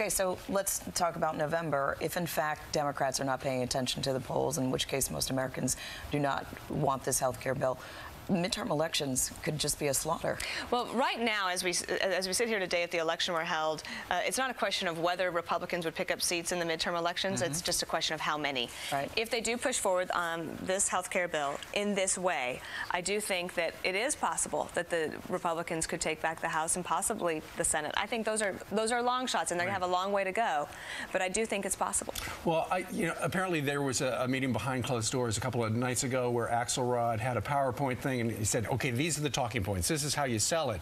Okay, so let's talk about November. If, in fact, Democrats are not paying attention to the polls, in which case most Americans do not want this health care bill, midterm elections could just be a slaughter. Well, right now, as we sit here today, if the election were held, it's not a question of whether Republicans would pick up seats in the midterm elections. It's just a question of how many. Right. If they do push forward on this health care bill in this way, I do think that it is possible that the Republicans could take back the House and possibly the Senate. I think those are long shots, and they're going to have a long way to go. But I do think it's possible. Well, apparently there was a meeting behind closed doors a couple of nights ago where Axelrod had a PowerPoint thing, and he said, okay, these are the talking points. This is how you sell it.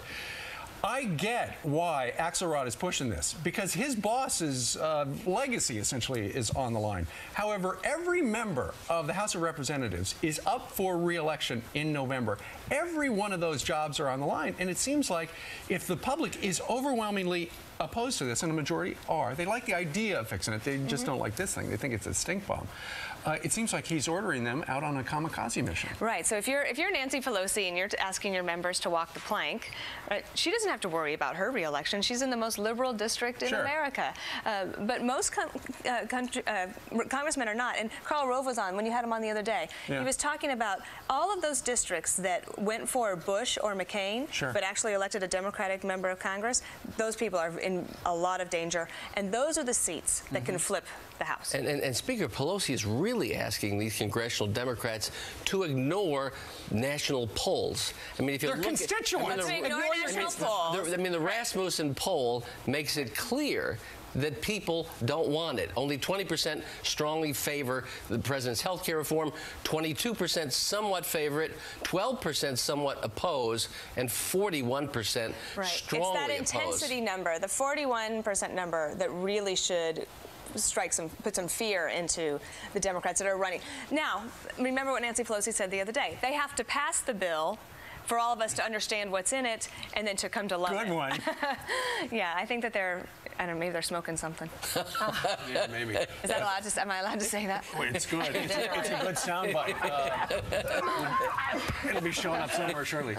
I get why Axelrod is pushing this, because his boss's legacy, essentially, is on the line. However, every member of the House of Representatives is up for re-election in November. Every one of those jobs are on the line, and it seems like if the public is overwhelmingly opposed to this, and the majority are, they like the idea of fixing it. They just don't like this thing. They think it's a stink bomb. It seems like he's ordering them out on a kamikaze mission. Right. So if you're Nancy Pelosi and you're asking your members to walk the plank, right, she doesn't have to worry about her re-election. She's in the most liberal district in America. But most congressmen are not. And Karl Rove was on when you had him on the other day. Yeah. He was talking about all of those districts that went for Bush or McCain, but actually elected a Democratic member of Congress. Those people are in a lot of danger, and those are the seats that can flip the House. And Speaker Pelosi is really asking these congressional Democrats to ignore national polls. I mean, if you look at constituents, the Rasmussen poll makes it clear that people don't want it. Only 20% strongly favor the president's health care reform, 22% somewhat favor it, 12% somewhat oppose, and 41% strongly oppose. It's that intensity number, the 41% number, that really should put some fear into the Democrats that are running. Now, remember what Nancy Pelosi said the other day. They have to pass the bill for all of us to understand what's in it and then to come to love it. Good one. Yeah, I think that I don't know, maybe they're smoking something. Yeah, maybe. Is that allowed to, am I allowed to say that? Well, it's good. It's a good soundbite. It'll be showing up somewhere shortly.